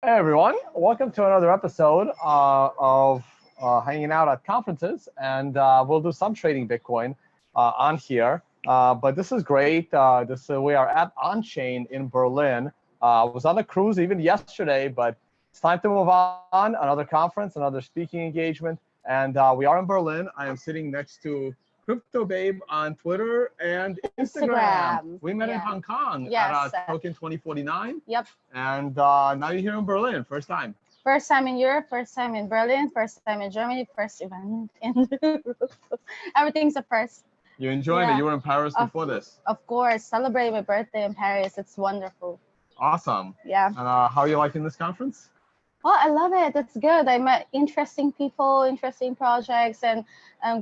Hey everyone, welcome to another episode of hanging out at conferences, and we'll do some trading Bitcoin on here. But this is great. We are at Unchain in Berlin. I was on a cruise even yesterday, but it's time to move on. Another conference, another speaking engagement, and we are in Berlin. I am sitting next to Crypto Babe on Twitter and Instagram. We met in Hong Kong at Token 2049. Yep. And now you're here in Berlin, first time. First time in Europe, first time in Berlin, first time in Germany, first event in Europe. Everything's a first. You enjoyed it. You were in Paris before this. Of course. Celebrate my birthday in Paris. It's wonderful. Awesome. Yeah. And how are you liking this conference? Well, I love it. It's good. I met interesting people, interesting projects, and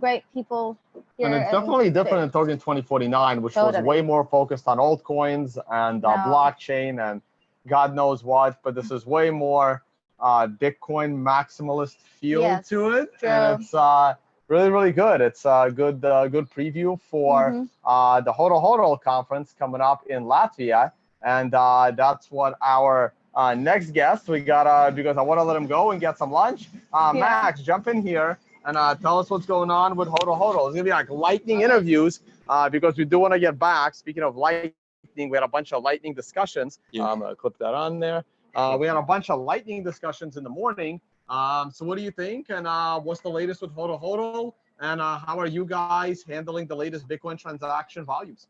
great people here. And it's definitely different in Token 2049, which was way more focused on altcoins and blockchain and God knows what. But this is way more Bitcoin maximalist feel to it. True. And it's really, really good. It's a good preview for the HODL conference coming up in Latvia. And that's what our next guest we got, because I want to let him go and get some lunch. Max, jump in here and tell us what's going on with HODL. It's gonna be like lightning interviews because we do want to get back. Speaking of lightning, we had a bunch of lightning discussions. I'm gonna clip that on there. We had a bunch of lightning discussions in the morning. So what do you think? And what's the latest with HODL? And how are you guys handling the latest Bitcoin transaction volumes?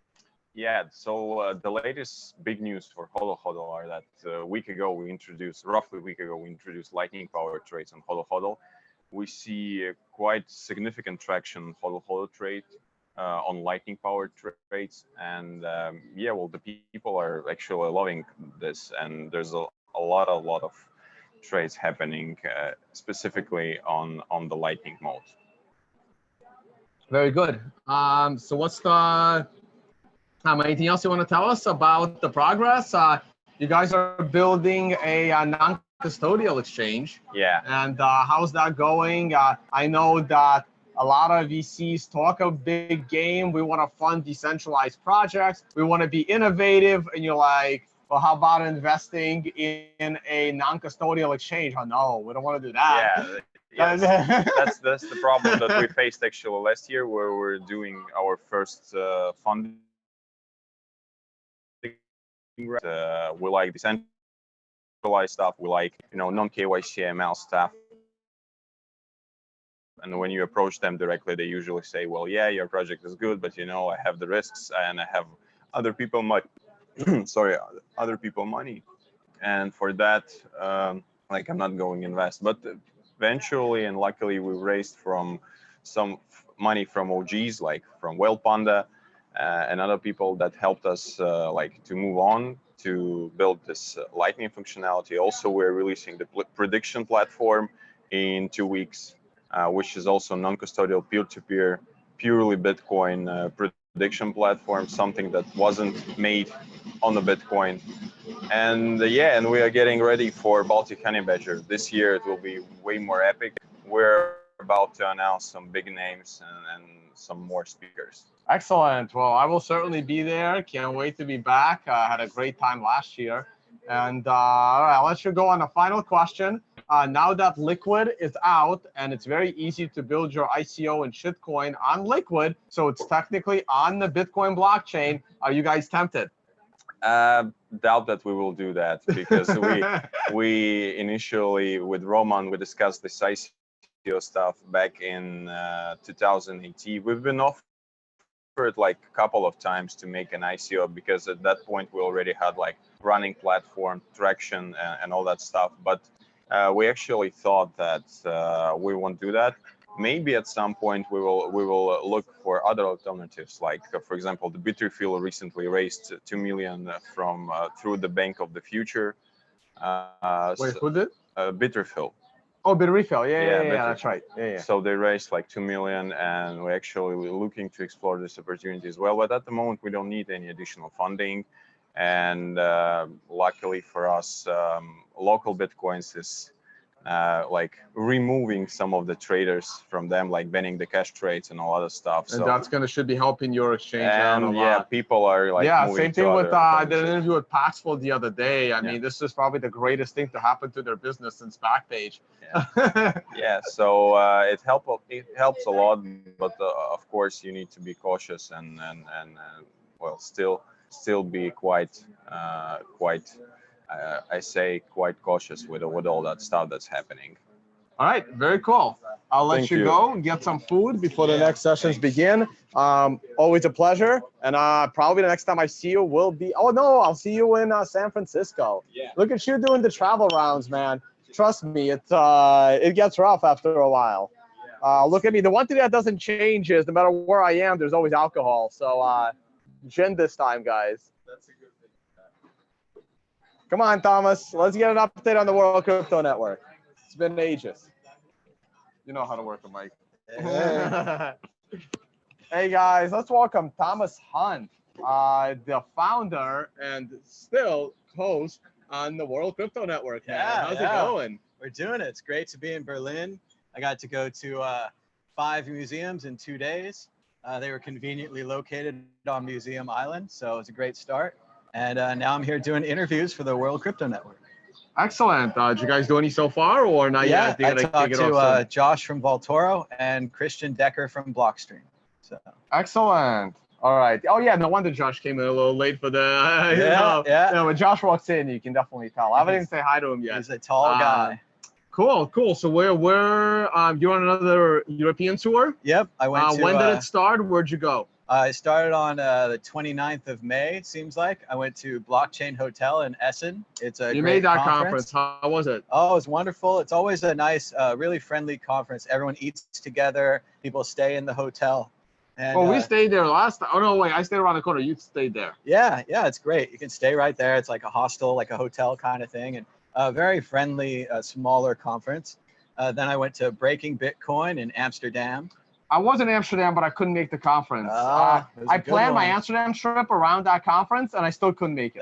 Yeah, so the latest big news for HODL are that roughly a week ago, we introduced lightning power trades on HODL. We see quite significant traction HODL trade on lightning power trades. And the people are actually loving this. And there's a lot of trades happening specifically on the lightning mode. Very good. So what's the... anything else you want to tell us about the progress? You guys are building a non-custodial exchange. Yeah. And how's that going? I know that a lot of VCs talk a big game. We want to fund decentralized projects. We want to be innovative. And you're like, well, how about investing in a non-custodial exchange? Oh, no, we don't want to do that. Yeah. Yes. that's the problem that we faced actually last year, where we're doing our first funding. We like decentralized stuff. We like non-KYC ML stuff. And when you approach them directly, they usually say, "Well, yeah, your project is good, but I have the risks and I have other people money. And for that, I'm not going to invest." But eventually, and luckily, we raised from some money from OGs, like from Whale Panda. And other people that helped us to move on to build this lightning functionality. Also, we're releasing the prediction platform in 2 weeks, which is also non-custodial peer-to-peer, purely Bitcoin prediction platform, something that wasn't made on the Bitcoin. And and we are getting ready for Baltic Honey Badger. This year it will be way more epic. We're about to announce some big names and some more speakers. Excellent. Well, I will certainly be there. Can't wait to be back. I had a great time last year. And all right, I'll let you go on the final question. Now that Liquid is out and it's very easy to build your ICO and shitcoin on Liquid, so it's technically on the Bitcoin blockchain, are you guys tempted? Doubt that we will do that, because we initially with Roman, we discussed this ICO stuff back in 2018. We've been offered a couple of times to make an ICO, because at that point we already had running platform traction and all that stuff. But we actually thought that we won't do that. Maybe at some point we will look for other alternatives, for example, the Bitterfield recently raised 2 million from through the Bank of the Future. Wait, who did? Bitterfield. Oh, Bitterfield. Yeah, that's right. Yeah. So they raised 2 million, and we're actually looking to explore this opportunity as well. But at the moment, we don't need any additional funding. And luckily for us, local Bitcoins is like removing some of the traders from them, like banning the cash trades and all other stuff. And So that's should be helping your exchange out a and lot. yeah, people are like moving same to thing with other I did an services. interview with Paxful the other day. I mean, this is probably the greatest thing to happen to their business since Backpage. Yeah, so it helps a lot, but of course you need to be cautious and well, still be quite I say quite cautious with all that stuff that's happening. All right, very cool. I'll let Thank you you. go and get some food before the next sessions begin. Always a pleasure. And probably the next time I see you will be, oh no, I'll see you in San Francisco. Yeah. Look at you doing the travel rounds, man. Trust me, it gets rough after a while. Look at me. The one thing that doesn't change is no matter where I am, there's always alcohol. So gin this time, guys. That's a good thing. Come on, Thomas. Let's get an update on the World Crypto Network. It's been ages. You know how to work a mic. Hey. Hey guys, let's welcome Thomas Hunt, the founder and still host on the World Crypto Network. Man. Yeah, How's yeah. it going? We're doing it. It's great to be in Berlin. I got to go to 5 museums in 2 days. They were conveniently located on Museum Island, so it was a great start. And now I'm here doing interviews for the World Crypto Network. Excellent. Did you guys do any so far or not Yeah, yet? I talked to Josh from Voltoro and Christian Decker from Blockstream. So. Excellent. All right. Oh yeah, no wonder Josh came in a little late for the. Yeah. When Josh walks in, you can definitely tell. I haven't even say hi to him yet. He's a tall guy. Cool. So you're on another European tour? Yep, I went to. When did it start? Where'd you go? I started on the 29th of May, seems like. I went to Blockchain Hotel in Essen. It's a You great made that conference. How was it? Oh, it's wonderful. It's always a nice, really friendly conference. Everyone eats together. People stay in the hotel. And, Well, we stayed there last time. Oh, no, wait. I stayed around the corner. You stayed there. Yeah, it's great. You can stay right there. It's like a hostel, like a hotel kind of thing. And a very friendly, smaller conference. Then I went to Breaking Bitcoin in Amsterdam. I was in Amsterdam, but I couldn't make the conference. I planned my Amsterdam trip around that conference, and I still couldn't make it.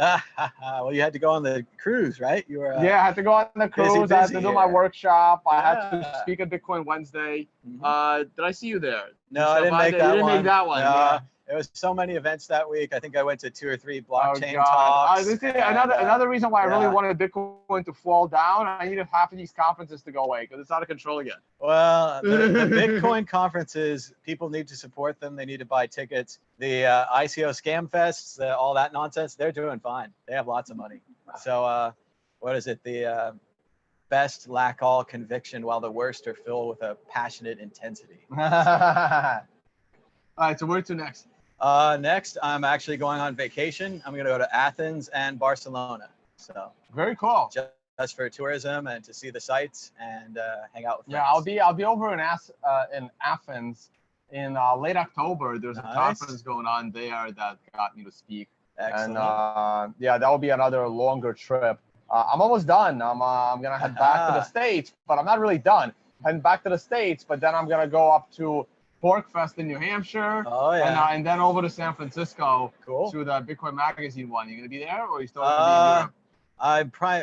Well, you had to go on the cruise, right? You were. Yeah, I had to go on the cruise. I had to do my workshop. I had to Yeah. speak at Bitcoin Wednesday. Mhm. Did I see you there? No, I didn't make that You didn't one. make that one. No, Yeah. There was so many events that week. I think I went to 2 or 3 Oh, blockchain God. talks. This is and, another reason why I really yeah. wanted Bitcoin to fall down. I needed half of these conferences to go away because it's out of control again. Well, the Bitcoin conferences, people need to support them. They need to buy tickets. The ICO scam fests, all that nonsense, they're doing fine. They have lots of money. So what is it? The best lack all conviction while the worst are filled with a passionate intensity. All right, so where to next? Next, I'm actually going on vacation. I'm going to go to Athens and Barcelona. So Very cool. just for tourism and to see the sights and hang out with friends. Yeah, I'll be over in Athens in late October. There's a Nice. conference going on there that got me to speak. Excellent. And yeah, that will be another longer trip. I'm almost done. I'm gonna head back to the States, but I'm not really done. Heading back to the States, but then I'm gonna go up to PorcFest in New Hampshire. Oh, yeah. And then over to San Francisco. Cool. To the Bitcoin Magazine one. You gonna be there, or are you still gonna be in Europe?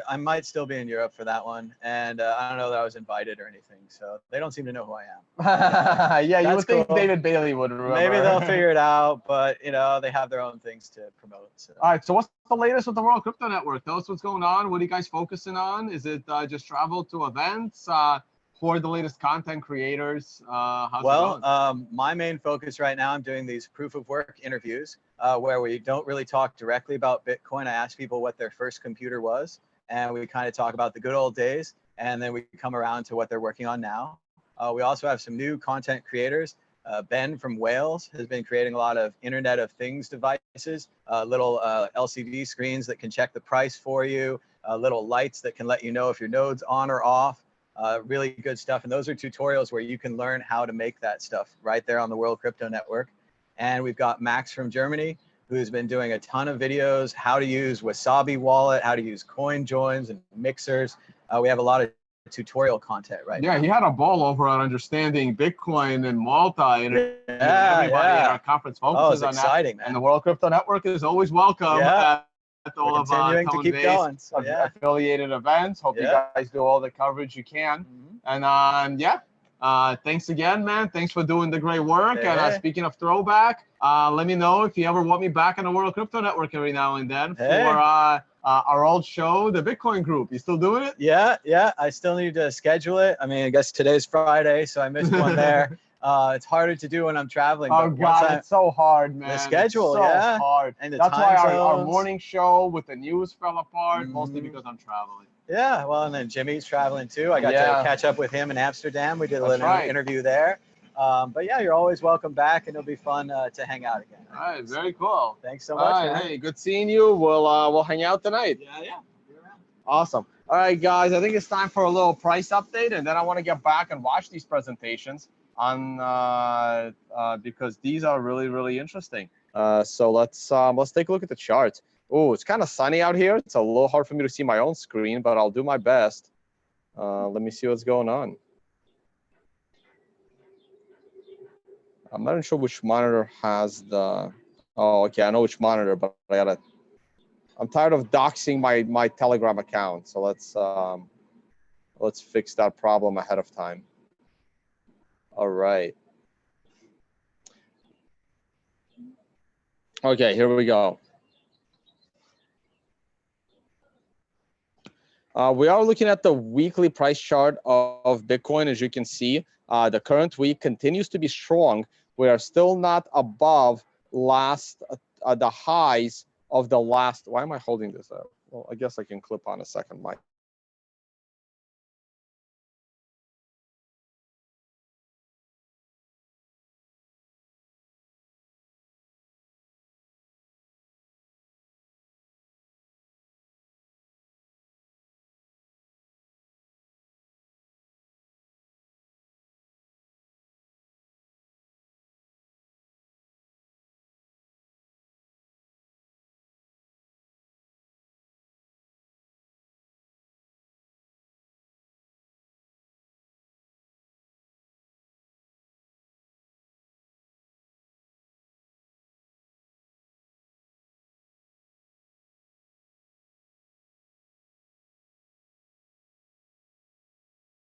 I might still be in Europe for that one, and I don't know that I was invited or anything, so they don't seem to know who I am. Yeah, you That's would think cool. David Bailey would remember. Maybe they'll figure it out, but they have their own things to promote. So. All right, so what's the latest with the World Crypto Network? Tell us what's going on. What are you guys focusing on? Is it just travel to events? Who are the latest content creators? How's it going? My main focus right now, I'm doing these proof of work interviews where we don't really talk directly about Bitcoin. I ask people what their first computer was, and we kind of talk about the good old days, and then we come around to what they're working on now. We also have some new content creators. Ben from Wales has been creating a lot of Internet of Things devices, little LCD screens that can check the price for you, little lights that can let you know if your node's on or off. Really good stuff. And those are tutorials where you can learn how to make that stuff right there on the World Crypto Network. And we've got Max from Germany, who's been doing a ton of videos, how to use Wasabi Wallet, how to use coin joins and mixers. We have a lot of tutorial content right now. Yeah, he had a ball over on understanding Bitcoin in Malta, and everybody at our conference focuses it's on exciting, that. man. And the World Crypto Network is always welcome. Yeah. all We're of continuing to keep going. So, yeah. affiliated events. Hope you guys do all the coverage you can. And yeah, thanks again, man. Thanks for doing the great work. And speaking of throwback, let me know if you ever want me back on the World Crypto Network every now and then for our old show, the Bitcoin Group. You still doing it? Yeah. I still need to schedule it. I mean, I guess today's Friday, so I missed one there. It's harder to do when I'm traveling. Oh God, it's so hard, man. The schedule, it's so hard. And that's why our morning show with the news fell apart, mostly because I'm traveling. Yeah, well, and then Jimmy's traveling too. I got to catch up with him in Amsterdam. We did a little interview there. But yeah, you're always welcome back, and it'll be fun to hang out again. All right, very cool. Thanks so much. Man. Hey, good seeing you. We'll hang out tonight. Yeah. Awesome. All right, guys. I think it's time for a little price update, and then I want to get back and watch these presentations on because these are really interesting. So let's take a look at the charts. Oh, it's kind of sunny out here. It's a little hard for me to see my own screen, but I'll do my best. Let me see what's going on. I'm not even sure which monitor has the. Oh, okay. I know which monitor, but I'm tired of doxing my Telegram account. So let's fix that problem ahead of time. All right. Okay, here we go. We are looking at the weekly price chart of Bitcoin. As you can see, the current week continues to be strong. We are still not above the highs of the last. Why am I holding this up? Well, I guess I can clip on a second mic.